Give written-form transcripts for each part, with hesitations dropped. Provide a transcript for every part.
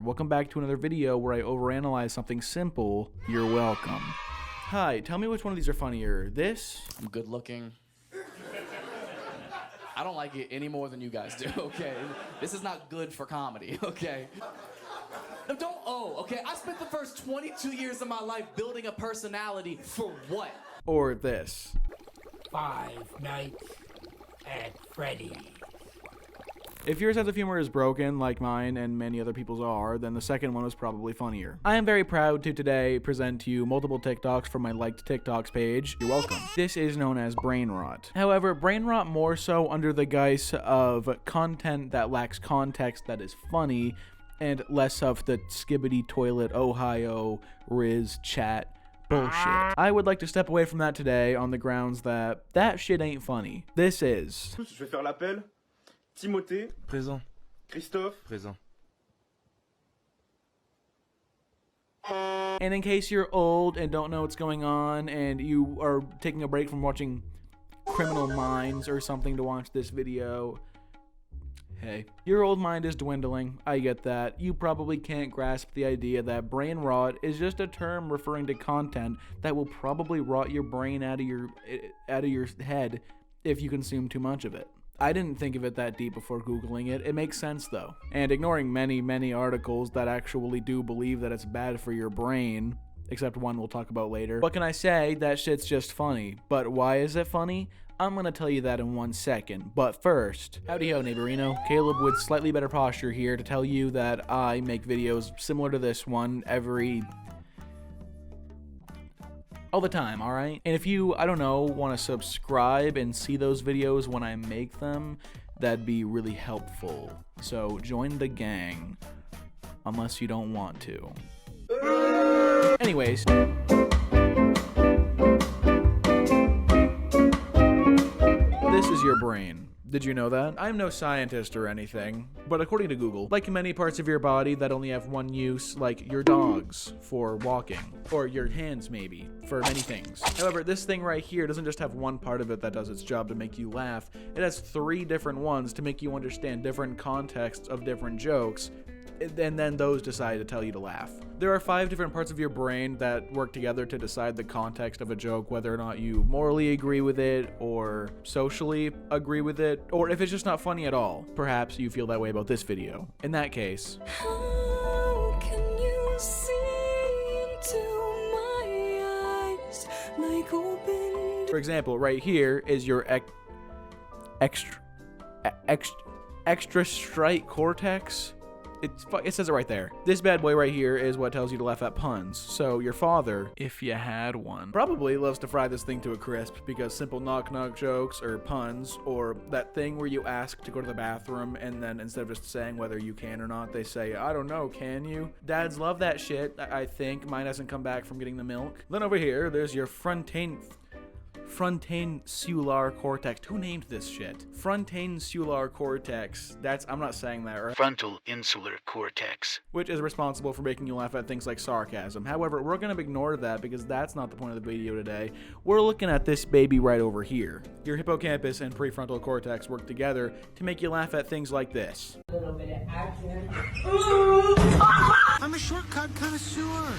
Welcome back to another video where I overanalyze something simple. You're welcome. Hi, tell me which one of these are funnier. This? I'm good looking. I don't like it any more than you guys do, okay? This is not good for comedy, okay? Okay? I spent the first 22 years of my life building a personality for what? Or this? Five Nights at Freddy's. If your sense of humor is broken, like mine and many other people's are, then the second one was probably funnier. I am very proud to today present to you multiple TikToks from my liked TikToks page. You're welcome. This is known as brain rot. However, brain rot more so under the guise of content that lacks context that is funny, and less of the skibbity toilet Ohio Riz chat bullshit. I would like to step away from that today on the grounds that that shit ain't funny. This is... Je vais faire l'appel. Timothée. Présent. Christophe. Présent. And in case you're old and don't know what's going on and you are taking a break from watching Criminal Minds or something to watch this video, hey, your old mind is dwindling. I get that. You probably can't grasp the idea that brain rot is just a term referring to content that will probably rot your brain out of your head if you consume too much of it. I didn't think of it that deep before Googling it. It makes sense though. And ignoring many articles that actually do believe that it's bad for your brain, except one we'll talk about later. What can I say? That shit's just funny. But why is it funny? I'm gonna tell you that in 1 second. But first, howdy ho neighborino. Caleb with slightly better posture here to tell you that I make videos similar to this one all the time, alright? And if you, I don't know, want to subscribe and see those videos when I make them, that'd be really helpful. So join the gang, unless you don't want to. Anyways. This is your brain. Did you know that? I'm no scientist or anything, but according to Google, like many parts of your body that only have one use, like your dogs for walking, or your hands maybe, for many things. However, this thing right here doesn't just have one part of it that does its job to make you laugh, it has 3 different ones to make you understand different contexts of different jokes, and then those decide to tell you to laugh. There are 5 different parts of your brain that work together to decide the context of a joke, whether or not you morally agree with it, or socially agree with it, or if it's just not funny at all. Perhaps you feel that way about this video. In that case... How can you see into my eyes like open... For example, right here is your extra striate cortex. It says it right there. This bad boy right here is what tells you to laugh at puns. So your father, if you had one, probably loves to fry this thing to a crisp because simple knock-knock jokes or puns, or that thing where you ask to go to the bathroom and then instead of just saying whether you can or not, they say, I don't know, can you? Dads love that shit, I think. Mine hasn't come back from getting the milk. Then over here, there's your frontainsular cortex. Who named this shit? Frontainsular cortex. I'm not saying that right. Frontal insular cortex. Which is responsible for making you laugh at things like sarcasm. However, we're gonna ignore that because that's not the point of the video today. We're looking at this baby right over here. Your hippocampus and prefrontal cortex work together to make you laugh at things like this. A little bit of action. I'm a shortcut connoisseur.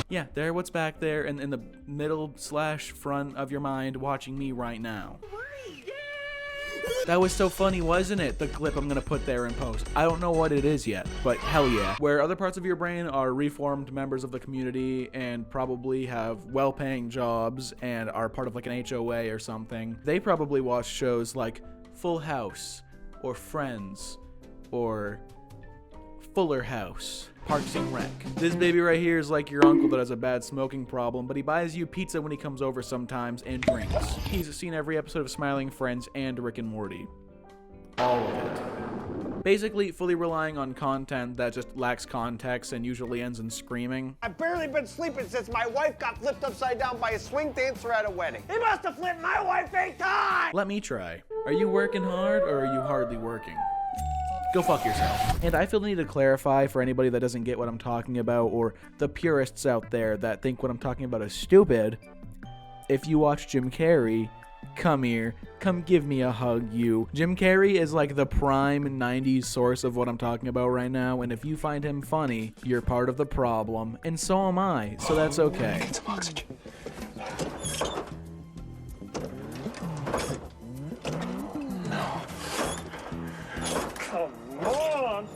Yeah, they're what's back there in the middle/front of your mind watching me right now. That was so funny, wasn't it? The clip I'm gonna put there in post. I don't know what it is yet, but hell yeah. Where other parts of your brain are reformed members of the community and probably have well-paying jobs and are part of like an HOA or something, they probably watch shows like Full House or Friends or Fuller House, Parks and Rec. This baby right here is like your uncle that has a bad smoking problem, but he buys you pizza when he comes over sometimes and drinks. He's seen every episode of Smiling Friends and Rick and Morty. All of it. Basically, fully relying on content that just lacks context and usually ends in screaming. I've barely been sleeping since my wife got flipped upside down by a swing dancer at a wedding. He must have flipped my wife 8 times! Let me try. Are you working hard or are you hardly working? Go fuck yourself. And I feel the need to clarify for anybody that doesn't get what I'm talking about, or the purists out there that think what I'm talking about is stupid. If you watch Jim Carrey, Come here. Come give me a hug, you. Jim Carrey is like the prime 90s source of what I'm talking about right now, and if you find him funny, you're part of the problem, and so am I, so that's okay. Get some oxygen. Come on!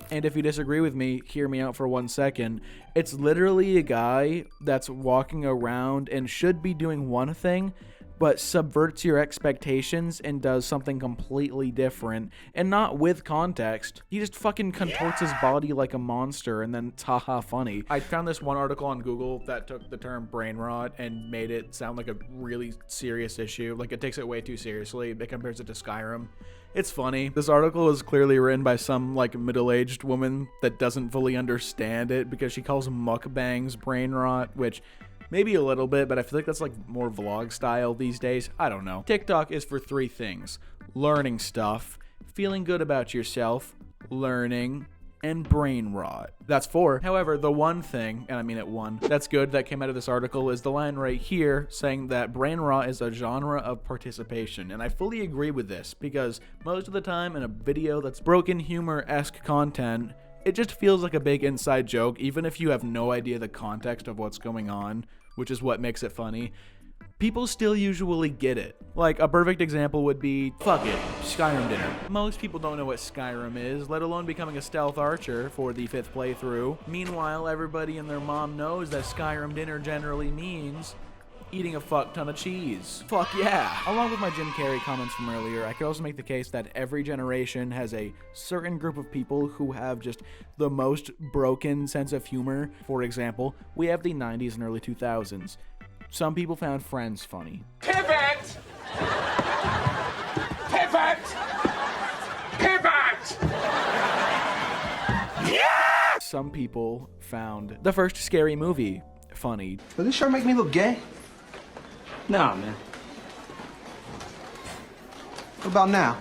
And if you disagree with me, hear me out for 1 second. It's literally a guy that's walking around and should be doing one thing, but subverts your expectations and does something completely different, and not with context. He just fucking contorts his body like a monster, and then it's haha funny. I found this one article on Google that took the term brain rot and made it sound like a really serious issue. Like, it takes it way too seriously. It compares it to Skyrim. It's funny. This article was clearly written by some, like, middle-aged woman that doesn't fully understand it because she calls mukbangs brain rot, which... maybe a little bit, but I feel like that's like more vlog style these days. I don't know. TikTok is for 3 things: learning stuff, feeling good about yourself, learning, and brain rot. That's 4. However, the one thing, and I mean it one, that's good that came out of this article is the line right here saying that brain rot is a genre of participation. And I fully agree with this because most of the time in a video that's broken humor-esque content, it just feels like a big inside joke, even if you have no idea the context of what's going on, which is what makes it funny. People still usually get it. Like, a perfect example would be, fuck it, Skyrim dinner. Most people don't know what Skyrim is, let alone becoming a stealth archer for the 5th playthrough. Meanwhile, everybody and their mom knows that Skyrim dinner generally means eating a fuck ton of cheese. Fuck yeah. Along with my Jim Carrey comments from earlier, I could also make the case that every generation has a certain group of people who have just the most broken sense of humor. For example, we have the 90s and early 2000s. Some people found Friends funny. Pivot! Pivot! Pivot! Yeah! Some people found the first Scary Movie funny. Does this shirt make me look gay? Nah, man. What about now?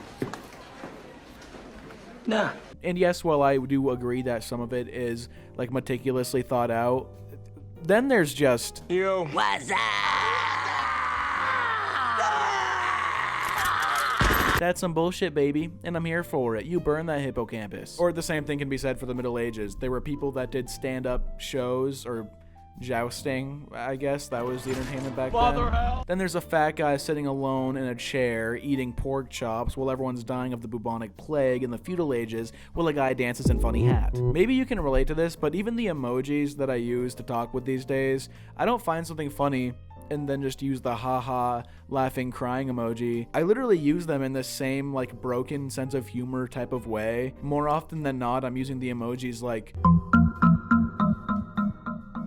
Nah. And yes, while I do agree that some of it is like meticulously thought out, then there's just What's up? that's some bullshit, baby, and I'm here for it. You burn that hippocampus. Or the same thing can be said for the Middle Ages. There were people that did stand-up shows or jousting, I guess that was the entertainment back then. Then there's a fat guy sitting alone in a chair eating pork chops while everyone's dying of the bubonic plague in the feudal ages while a guy dances in funny hat. Maybe you can relate to this, but even the emojis that I use to talk with these days, I don't find something funny and then just use the haha laughing crying emoji. I literally use them in the same like broken sense of humor type of way. More often than not, I'm using the emojis like,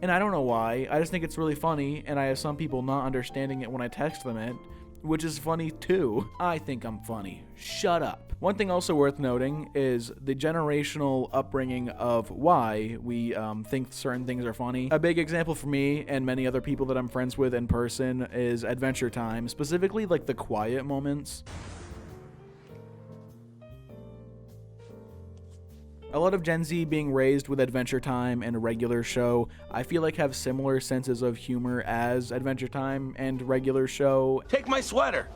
and I don't know why. I just think it's really funny, and I have some people not understanding it when I text them it, which is funny too. I think I'm funny. Shut up. One thing also worth noting is the generational upbringing of why we think certain things are funny. A big example for me and many other people that I'm friends with in person is Adventure Time, specifically like the quiet moments. A lot of Gen Z being raised with Adventure Time and a regular show, I feel like have similar senses of humor as Adventure Time and regular show. Take my sweater.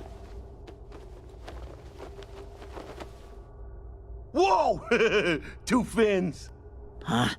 Whoa! 2 fins. Huh?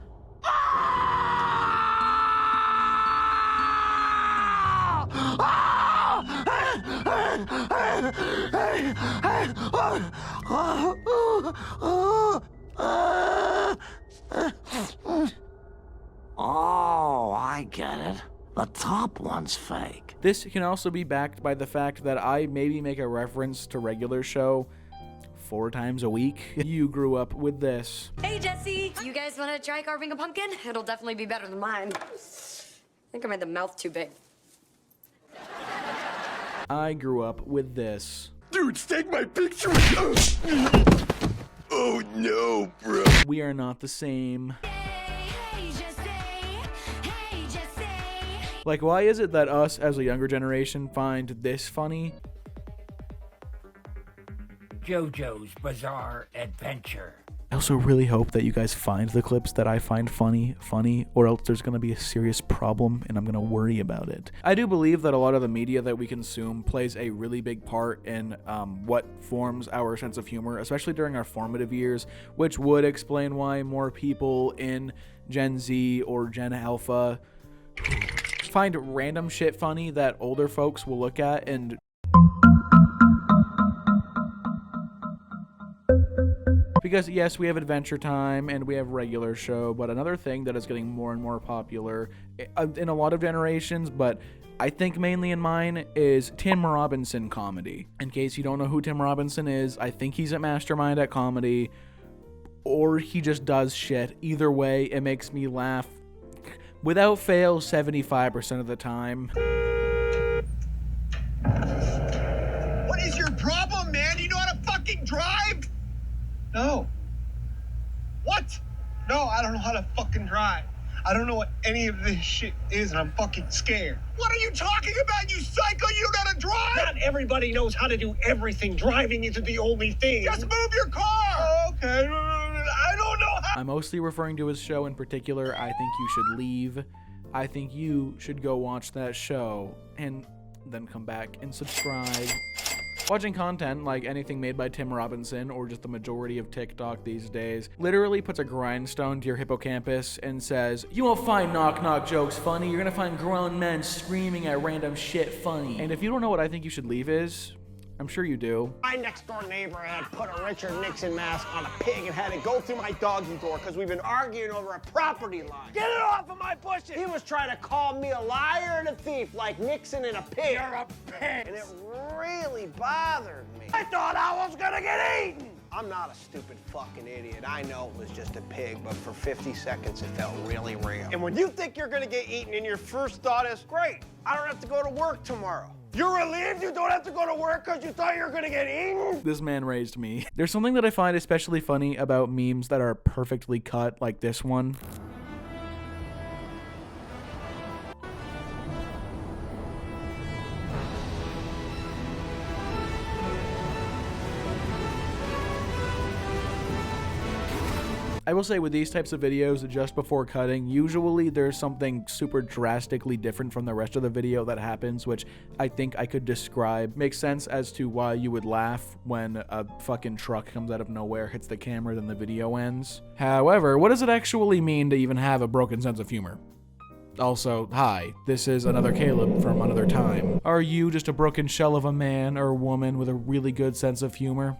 Oh, I get it. The top one's fake. This can also be backed by the fact that I maybe make a reference to regular show 4 times a week. You grew up with this. Hey, Jesse. You guys want to try carving a pumpkin? It'll definitely be better than mine. I think I made the mouth too big. I grew up with this. Dude, take my picture. Oh no, bro. We are not the same. Hey, Jesse. Hey, Jesse. Like, why is it that us as a younger generation find this funny? JoJo's Bizarre Adventure. I also really hope that you guys find the clips that I find funny, or else there's going to be a serious problem and I'm going to worry about it. I do believe that a lot of the media that we consume plays a really big part in what forms our sense of humor, especially during our formative years, which would explain why more people in Gen Z or Gen Alpha find random shit funny that older folks will look at and because yes, we have Adventure Time and we have regular show, but another thing that is getting more and more popular in a lot of generations, but I think mainly in mine, is Tim Robinson comedy. In case you don't know who Tim Robinson is, I think he's a mastermind at comedy, or he just does shit. Either way, it makes me laugh without fail 75% of the time. What is your problem, man? Do you know how to fucking drive? No. What? No, I don't know how to fucking drive. I don't know what any of this shit is, and I'm fucking scared. What are you talking about, you psycho? You know how to drive? Not everybody knows how to do everything. Driving isn't the only thing. Just move your car! Okay. I don't know how. I'm mostly referring to his show in particular. I think you should leave. I think you should go watch that show and then come back and subscribe. Watching content like anything made by Tim Robinson or just the majority of TikTok these days literally puts a grindstone to your hippocampus and says, you won't find knock-knock jokes funny, you're gonna find grown men screaming at random shit funny. And if you don't know what I think you should leave is, I'm sure you do. My next door neighbor had put a Richard Nixon mask on a pig and had it go through my doggy door because we've been arguing over a property line. Get it off of my bushes! He was trying to call me a liar and a thief like Nixon and a pig. You're a pig! And it really bothered me. I thought I was gonna get eaten! I'm not a stupid fucking idiot. I know it was just a pig, but for 50 seconds it felt really real. And when you think you're gonna get eaten and your first thought is, great, I don't have to go to work tomorrow. You're relieved you don't have to go to work because you thought you were gonna get eaten? This man raised me. There's something that I find especially funny about memes that are perfectly cut, like this one. I will say with these types of videos, just before cutting, usually there's something super drastically different from the rest of the video that happens, which I think I could describe. Makes sense as to why you would laugh when a fucking truck comes out of nowhere, hits the camera, then the video ends. However, what does it actually mean to even have a broken sense of humor? Also, hi, this is another Caleb from another time. Are you just a broken shell of a man or woman with a really good sense of humor?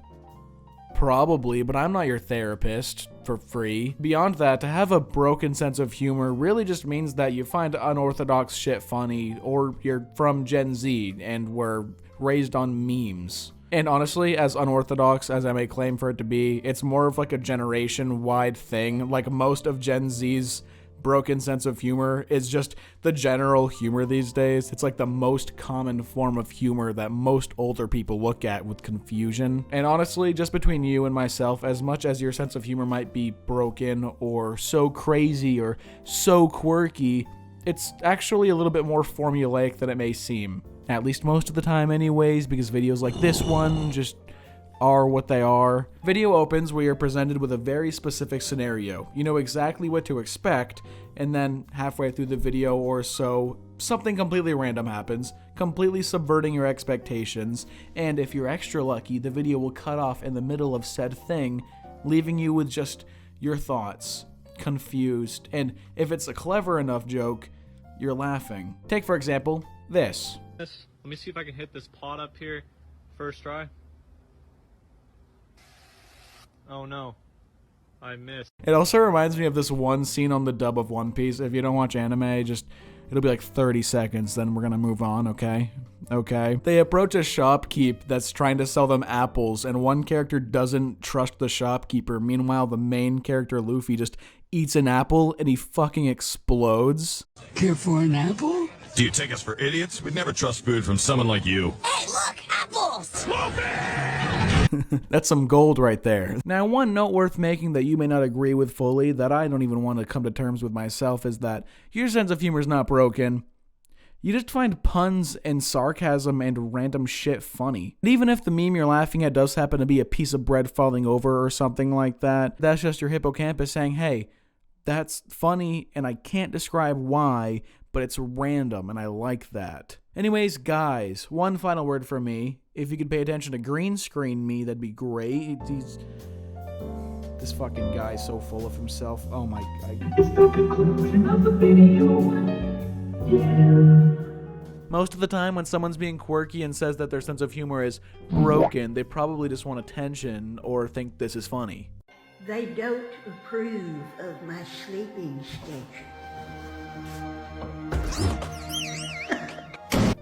Probably, but I'm not your therapist for free. Beyond that, to have a broken sense of humor really just means that you find unorthodox shit funny, or you're from Gen Z and were raised on memes. And honestly, as unorthodox as I may claim for it to be, it's more of like a generation-wide thing. Like most of Gen Z's broken sense of humor is just the general humor these days. It's like the most common form of humor that most older people look at with confusion. And honestly, just between you and myself, as much as your sense of humor might be broken or so crazy or so quirky, it's actually a little bit more formulaic than it may seem. At least most of the time anyways, because videos like this one just are what they are. Video opens where you're presented with a very specific scenario. You know exactly what to expect, and then halfway through the video or so, something completely random happens, completely subverting your expectations, and if you're extra lucky, the video will cut off in the middle of said thing, leaving you with just your thoughts, confused, and if it's a clever enough joke, you're laughing. Take, for example, this. Let me see if I can hit this pot up here first try. Oh no, I missed. It also reminds me of this one scene on the dub of One Piece. If you don't watch anime, just it'll be like 30 seconds, then we're gonna move on, okay? Okay. They approach a shopkeep that's trying to sell them apples, and one character doesn't trust the shopkeeper. Meanwhile, the main character, Luffy, just eats an apple and he fucking explodes. Care for an apple? Do you take us for idiots? We'd never trust food from someone like you. Hey, look, apples! That's some gold right there. Now, one note worth making that you may not agree with fully, that I don't even want to come to terms with myself, is that your sense of humor is not broken. You just find puns and sarcasm and random shit funny. And even if the meme you're laughing at does happen to be a piece of bread falling over or something like that, that's just your hippocampus saying, hey, that's funny and I can't describe why, but it's random and I like that. Anyways, guys, one final word from me. If you could pay attention to green screen me, that'd be great. This fucking guy's so full of himself. Oh my god. It's the conclusion of the video. Most of the time when someone's being quirky and says that their sense of humor is broken, they probably just want attention or think this is funny. They don't approve of my sleeping schedule.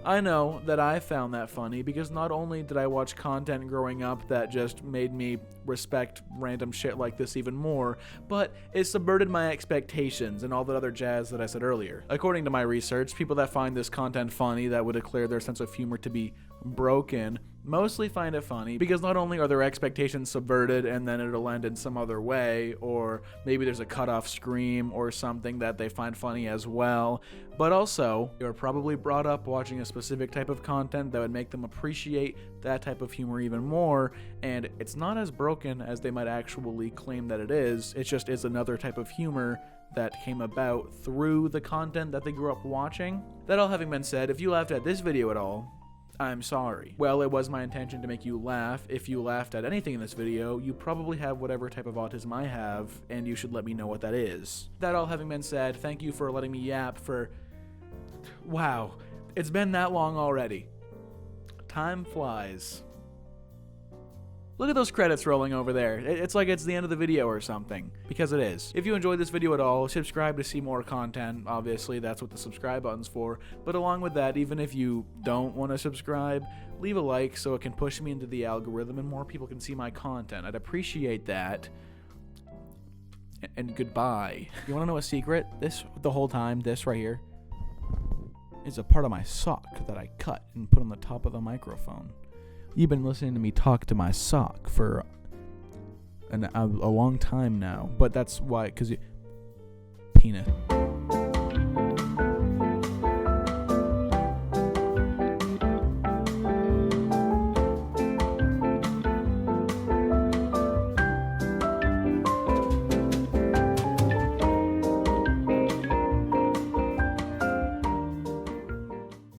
I know that I found that funny because not only did I watch content growing up that just made me respect random shit like this even more, but it subverted my expectations and all that other jazz that I said earlier. According to my research, people that find this content funny that would declare their sense of humor to be broken mostly find it funny because not only are their expectations subverted and then it'll end in some other way, or maybe there's a cutoff scream or something that they find funny as well, but also they were probably brought up watching a specific type of content that would make them appreciate that type of humor even more, and it's not as broken as they might actually claim that it is. It just is another type of humor that came about through the content that they grew up watching. That all having been said, if you laughed at this video at all, I'm sorry. Well, it was my intention to make you laugh. If you laughed at anything in this video, you probably have whatever type of autism I have, and you should let me know what that is. That all having been said, thank you for letting me yap for... Wow, it's been that long already. Time flies. Look at those credits rolling over there. It's like it's the end of the video or something, because it is. If you enjoyed this video at all, subscribe to see more content. Obviously, that's what the subscribe button's for. But along with that, even if you don't want to subscribe, leave a like so it can push me into the algorithm and more people can see my content. I'd appreciate that. And goodbye. You want to know a secret? The whole time, this right here is a part of my sock that I cut and put on the top of the microphone. You've been listening to me talk to my sock for a long time now, but that's why, because penis.